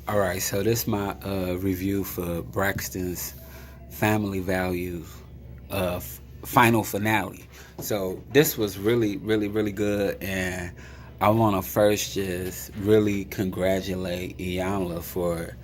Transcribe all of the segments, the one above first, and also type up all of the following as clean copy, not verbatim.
All right, so this is my review for Braxton's Family Values final finale. So this was really, really, really good, and I want to first just really congratulate Iyanla for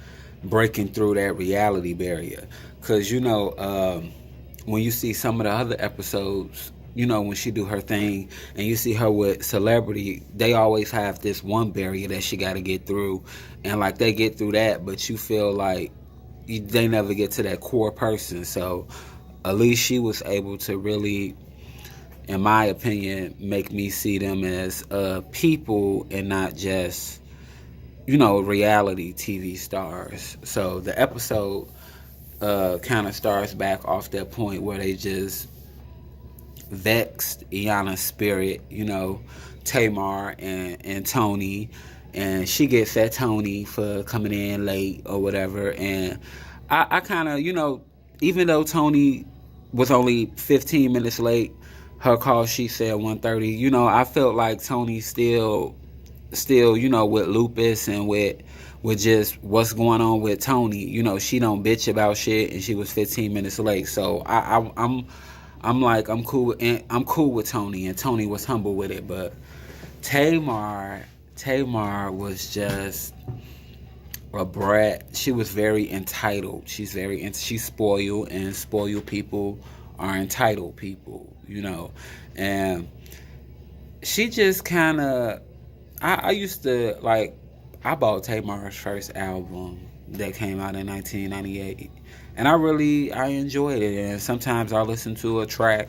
breaking through that reality barrier. Cause when you see some of the other episodes, when she do her thing, and you see her with celebrity, they always have this one barrier that she got to get through, and like they get through that, but you feel like they never get to that core person. So at least she was able to really, in my opinion, make me see them as people and not just reality TV stars. So the episode kind of starts back off that point where they just vexed Iana's spirit, Tamar and Tony, and she gets at Tony for coming in late or whatever. And I kind of, even though Tony was only 15 minutes late, her call she said 1:30. I felt like Tony still, with lupus and with just what's going on with Tony. She don't bitch about shit, and she was 15 minutes late. So I'm like I'm cool with Tony, and Tony was humble with it. But Tamar was just a brat. She was very entitled. She's spoiled, and spoiled people are entitled people. And she just kind of. I used to like. I bought Tamar's first album that came out in 1998, and I enjoyed it. And sometimes I listen to a track,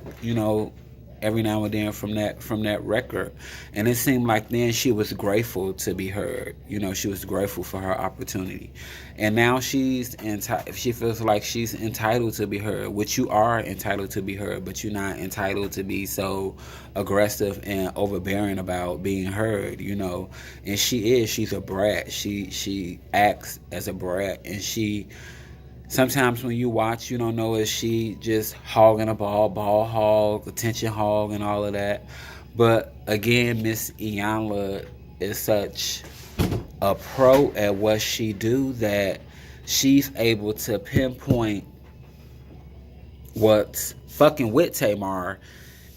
every now and then from that record. And it seemed like then she was grateful to be heard. She was grateful for her opportunity, and now she feels like she's entitled to be heard, which you are entitled to be heard, but you're not entitled to be so aggressive and overbearing about being heard. And she's a brat. She acts as a brat, and she sometimes when you watch, you don't know is she just hogging a ball hog, attention hog, and all of that. But again, Miss Iyanla is such a pro at what she do that she's able to pinpoint what's fucking with Tamar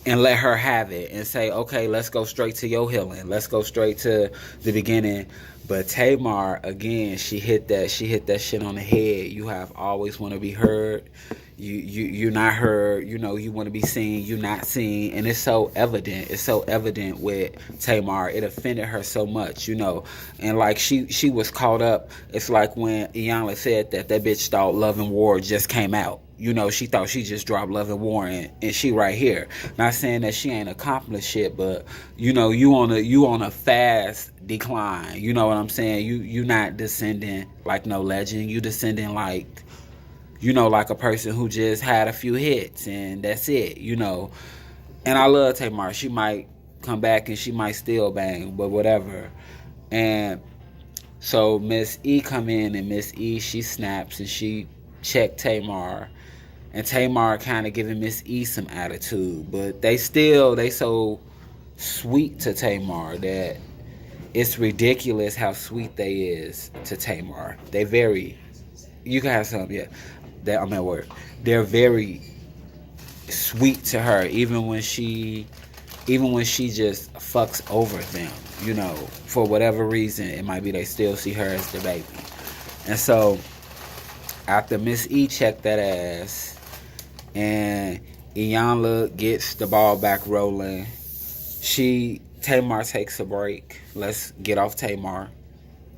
and let her have it and say, okay, let's go straight to your healing. Let's go straight to the beginning. But Tamar, again, she hit that shit on the head. You have always want to be heard. You're not heard. You want to be seen. You're not seen, and it's so evident. It's so evident with Tamar. It offended her so much. And like she was caught up. It's like when Iyanla said that bitch thought Love and War just came out. She thought she just dropped Love and War, and she right here. Not saying that she ain't accomplished shit, but you on a fast decline. You know what I'm saying? You not descending like no legend. You descending like a person who just had a few hits and that's it. And I love Tamar. She might come back and she might still bang, but whatever. And so Miss E come in, and Miss E, she snaps and she checked Tamar. And Tamar kind of giving Miss E some attitude, but they so sweet to Tamar that it's ridiculous how sweet they is to Tamar. They very, you can have some, yeah. I'm at work. They're very sweet to her, even when she just fucks over them. For whatever reason, it might be they still see her as the baby. And so after Miss E checked that ass, and Iyanla gets the ball back rolling, Tamar takes a break. Let's get off Tamar.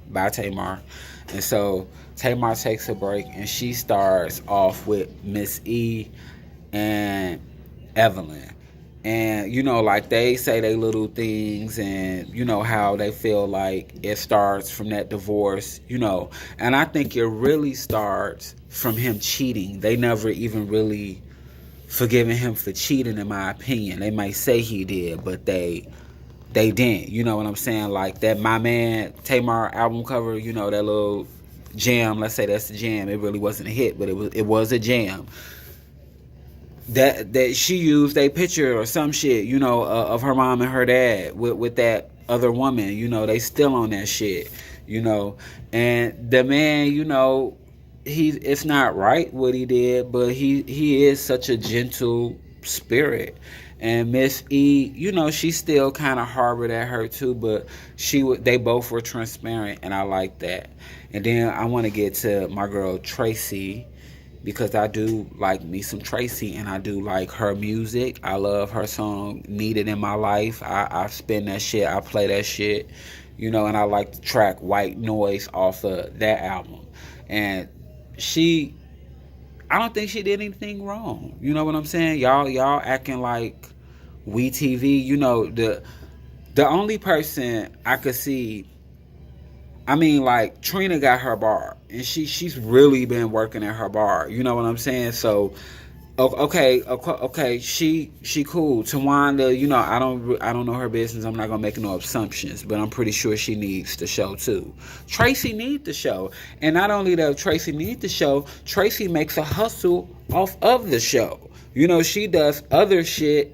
Bye, Tamar. And so Tamar takes a break, and she starts off with Miss E and Evelyn. And like they say they little things, and how they feel like it starts from that divorce. And I think it really starts from him cheating. They never even really forgiving him for cheating, in my opinion. They might say he did, but they didn't. You know what I'm saying? Like that My Man Tamar album cover, that little jam, let's say that's the jam. It really wasn't a hit, but it was a jam. That she used a picture or some shit, of her mom and her dad with that other woman. They still on that shit. you know. And the man, it's not right what he did, but he is such a gentle spirit. And Miss E, she still kind of harbored at her too, but they both were transparent, and I like that. And then I want to get to my girl Tracy, because I do like me some Tracy, and I do like her music. I love her song "Needed in My Life." I spin that shit. I play that shit, and I like the track "White Noise" off of that album. And she, I don't think she did anything wrong. You know what I'm saying? Y'all acting like we TV. The only person I could see, I mean, like, Trina got her bar, and she's really been working at her bar. You know what I'm saying? So, okay, she cool. Tawanda, I don't know her business. I'm not gonna make no assumptions, but I'm pretty sure she needs the show too. Tracy needs the show, and not only that, Tracy needs the show. Tracy makes a hustle off of the show. She does other shit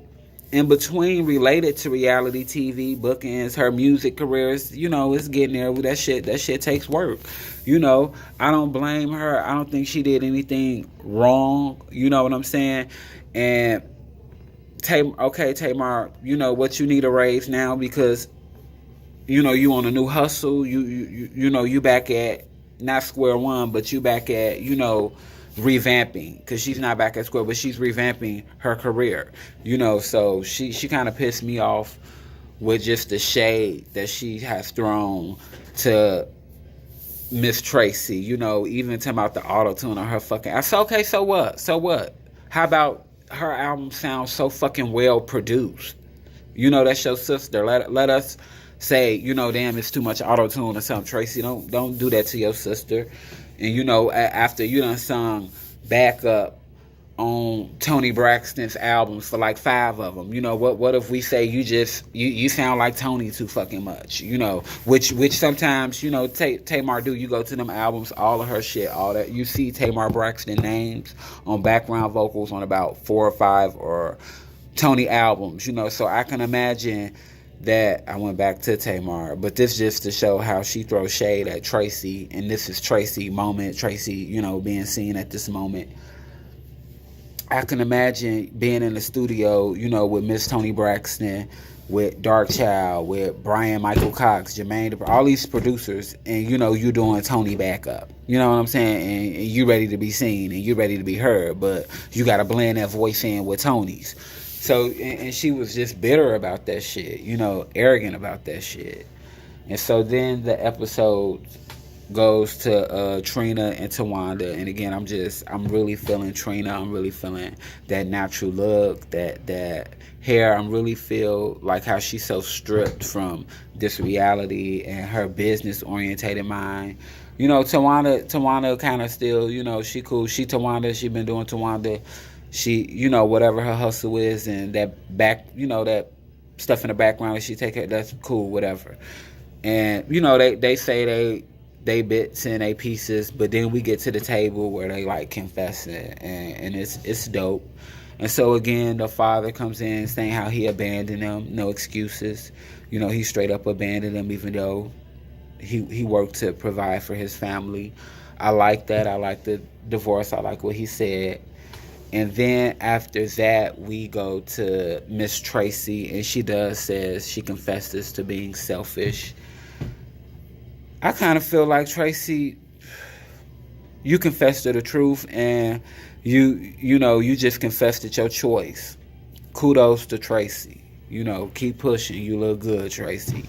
in between related to reality TV bookings, her music careers. It's getting there. That shit takes work. I don't blame her. I don't think she did anything wrong. You know what I'm saying? And Tamar, what you need a raise now, because you on a new hustle. You back at not square one, but you back at revamping, because she's not back at square, but she's revamping her career. So she kind of pissed me off with just the shade that she has thrown to Miss Tracy. Even talking about the auto tune on her fucking. I said, okay, so what? How about her album sounds so fucking well produced? That's your sister. Let us say, damn, it's too much auto tune or something. Tracy, don't do that to your sister. And after you done sung backup on Tony Braxton's albums for like 5 of them, what if we say you sound like Tony too fucking much, which sometimes, Tamar do. You go to them albums, all of her shit, all that, you see Tamar Braxton names on background vocals on about 4 or 5 or Tony albums, so I can imagine that. I went back to Tamar, but this just to show how she throws shade at Tracy, and this is Tracy moment. Tracy, being seen at this moment. I can imagine being in the studio, with Miss Tony Braxton, with Dark Child, with Brian Michael Cox, Jermaine, all these producers, and you doing Tony backup. You know what I'm saying? And you ready to be seen, and you ready to be heard, but you got to blend that voice in with Tony's. So, and she was just bitter about that shit, arrogant about that shit. And so then the episode goes to Trina and Tawanda. And again, I'm really feeling Trina. I'm really feeling that natural look, that hair. I really feel like how she's so stripped from this reality and her business orientated mind. Tawanda kind of still, she cool. She Tawanda. She been doing Tawanda. She, whatever her hustle is, and that that stuff in the background that she take care, that's cool, whatever. And, they say they bits and they pieces, but then we get to the table where they like confessing, and it's dope. And so again, the father comes in saying how he abandoned them, no excuses. He straight up abandoned them, even though he worked to provide for his family. I like that. I like the divorce. I like what he said. And then after that, we go to Miss Tracy, and she says she confesses to being selfish. I kind of feel like, Tracy, you confessed to the truth, and you just confessed at your choice. Kudos to Tracy. Keep pushing. You look good, Tracy.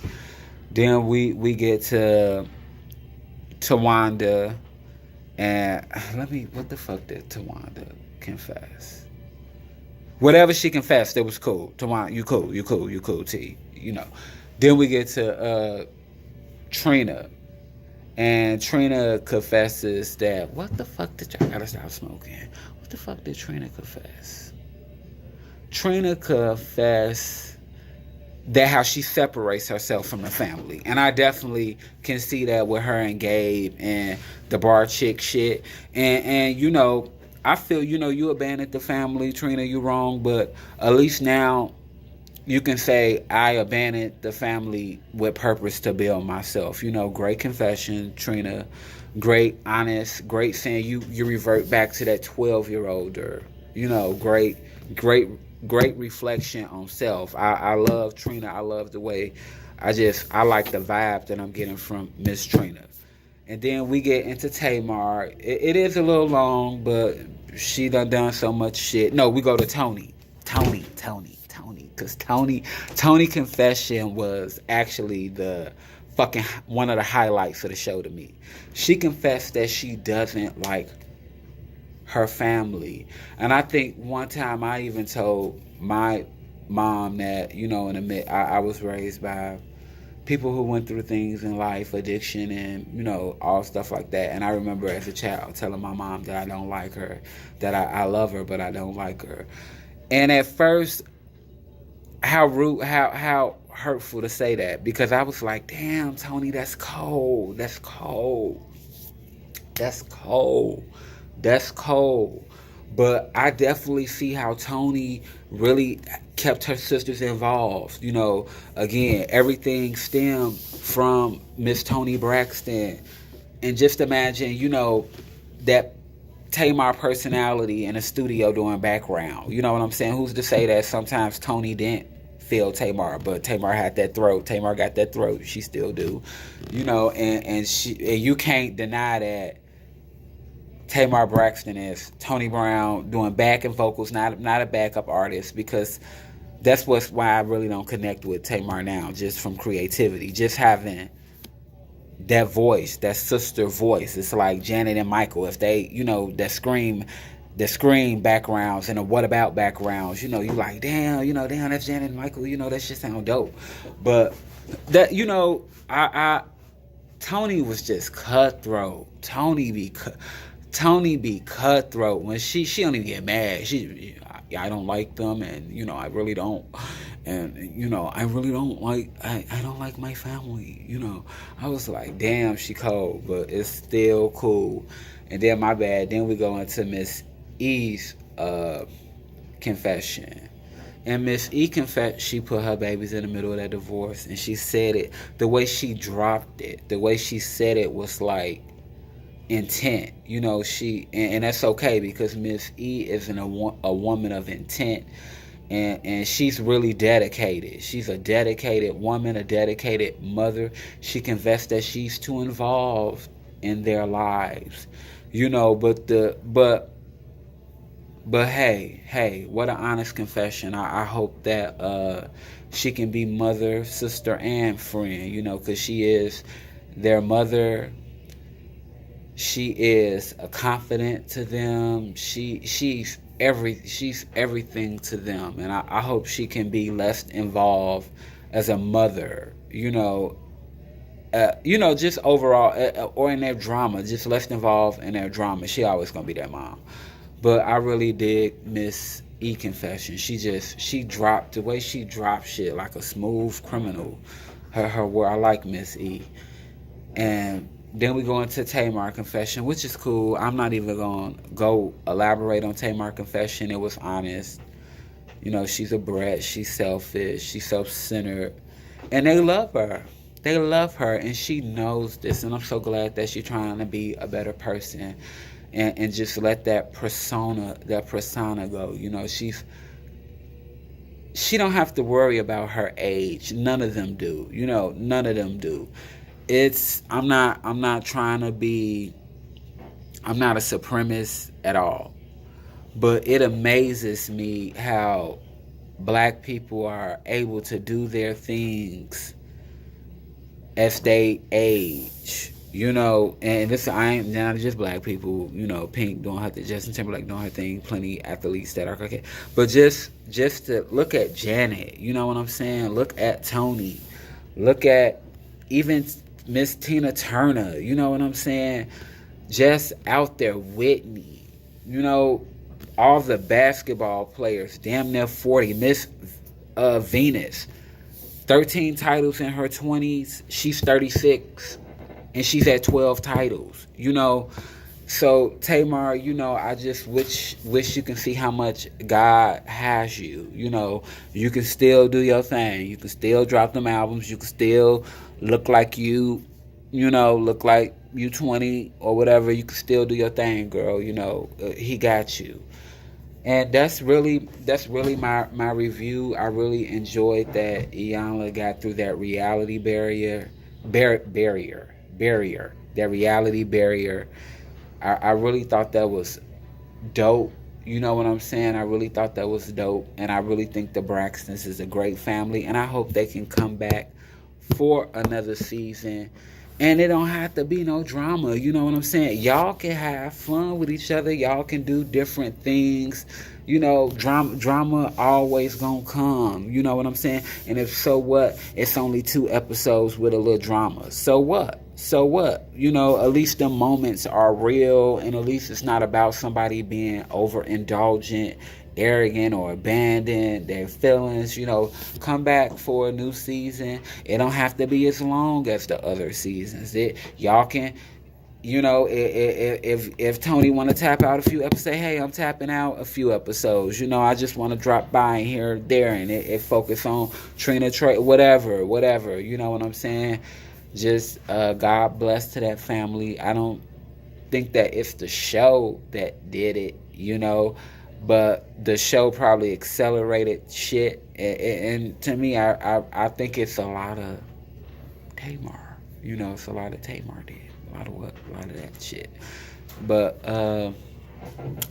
Then we get to Tawanda, and what the fuck did Tawanda confess? Whatever she confessed, it was cool. Tawanda, you cool, T. Then we get to Trina, and Trina confesses that, what the fuck did I gotta stop smoking? What the fuck did Trina confess? Trina confessed that how she separates herself from the family. And I definitely can see that with her and Gabe and the bar chick shit. And I feel, you abandoned the family, Trina, you wrong, but at least now you can say I abandoned the family with purpose to build myself. Great confession, Trina. Great, honest, great saying you revert back to that 12-year-old or great, great, great reflection on self. I love Trina. I love the way I like the vibe that I'm getting from Miss Trina. And then we get into Tamar. It is a little long, but she done so much shit. No, we go to Tony. Tony. Because Tony Confession was actually the fucking one of the highlights of the show to me. She confessed that she doesn't like her family. And I think one time I even told my mom that, in a I was raised by people who went through things in life, addiction and, all stuff like that. And I remember as a child telling my mom that I don't like her, that I love her, but I don't like her. And at first, how rude, how hurtful to say that, because I was like, damn, Tony, that's cold. That's cold. That's cold. That's cold. But I definitely see how Tony really kept her sisters involved. Again, everything stemmed from Miss Tony Braxton. And just imagine, that Tamar personality in a studio doing background. You know what I'm saying? Who's to say that sometimes Tony didn't feel Tamar, but Tamar had that throat. Tamar got that throat. She still do. And you can't deny that Tamar Braxton is Tony Brown doing backing vocals, not a backup artist, because that's why I really don't connect with Tamar now, just from creativity, just having that voice, that sister voice. It's like Janet and Michael, if they, the scream backgrounds and the what about backgrounds, you like, damn, that's Janet and Michael, that shit sound dope. But that, Tony was just cutthroat. Tony be cutthroat. When she don't even get mad. I don't like them, and I really don't, and I really don't like I don't like my family. I was like, damn, she cold, but it's still cool. And then my bad. Then we go into Miss E's confession. And Miss E confessed she put her babies in the middle of that divorce, and she said it the way she dropped it, the way she said it was like intent. And that's okay, because Miss E isn't a woman of intent, and she's really dedicated. She's a dedicated woman, a dedicated mother. She confessed that she's too involved in their lives, but hey, what an honest confession. I hope that she can be mother, sister, and friend, because she is their mother. She is a confidant to them. She's everything to them, and I hope she can be less involved as a mother. Just overall, or in their drama, just less involved in their drama. She always gonna be their mom. But I really dig Miss E confession. She dropped the way she dropped shit like a smooth criminal. Her word. I like Miss E. And then we go into Tamar confession, which is cool. I'm not even gonna go elaborate on Tamar confession. It was honest. She's a brat. She's selfish. She's self-centered, and they love her. They love her, and she knows this. And I'm so glad that she's trying to be a better person. And just let that persona go. She don't have to worry about her age. None of them do. None of them do. I'm not trying to be, I'm not a supremacist at all. But it amazes me how black people are able to do their things as they age. And this, I ain't not just black people, Pink doing her thing, Justin Timberlake doing her thing, plenty athletes that are okay. But just to look at Janet, you know what I'm saying? Look at Tony. Look at even Miss Tina Turner, you know what I'm saying? Just out there, Whitney, all the basketball players, damn near 40. Miss Venus, 13 titles in her 20s. She's 36. And she's at 12 titles. So Tamar, I just wish you can see how much God has you. You can still do your thing. You can still drop them albums. You can still look like look like you 20 or whatever. You can still do your thing, girl. He got you. And that's really my review. I really enjoyed that Iyanla got through that reality barrier, that reality barrier. I really thought that was dope. You know what I'm saying? I really thought that was dope. And I really think the Braxtons is a great family. And I hope they can come back for another season. And it don't have to be no drama. You know what I'm saying? Y'all can have fun with each other. Y'all can do different things. Drama always gonna come. You know what I'm saying? And if so what? It's only 2 episodes with a little drama. So what? So what? At least the moments are real, and at least it's not about somebody being overindulgent, arrogant, or abandon their feelings. Come back for a new season. It don't have to be as long as the other seasons. Y'all can, if Tony want to tap out a few episodes, say, hey, I'm tapping out a few episodes. I just want to drop by here, there, and it focus on Trina, Trey, whatever. You know what I'm saying? Just God bless to that family. I don't think that it's the show that did it, but the show probably accelerated shit. And to me, I think it's a lot of Tamar. It's a lot of Tamar did. A lot of what? A lot of that shit. But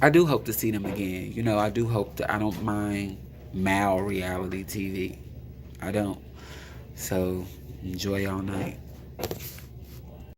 I do hope to see them again. I do hope that I don't mind mal reality TV. I don't. So enjoy y'all night.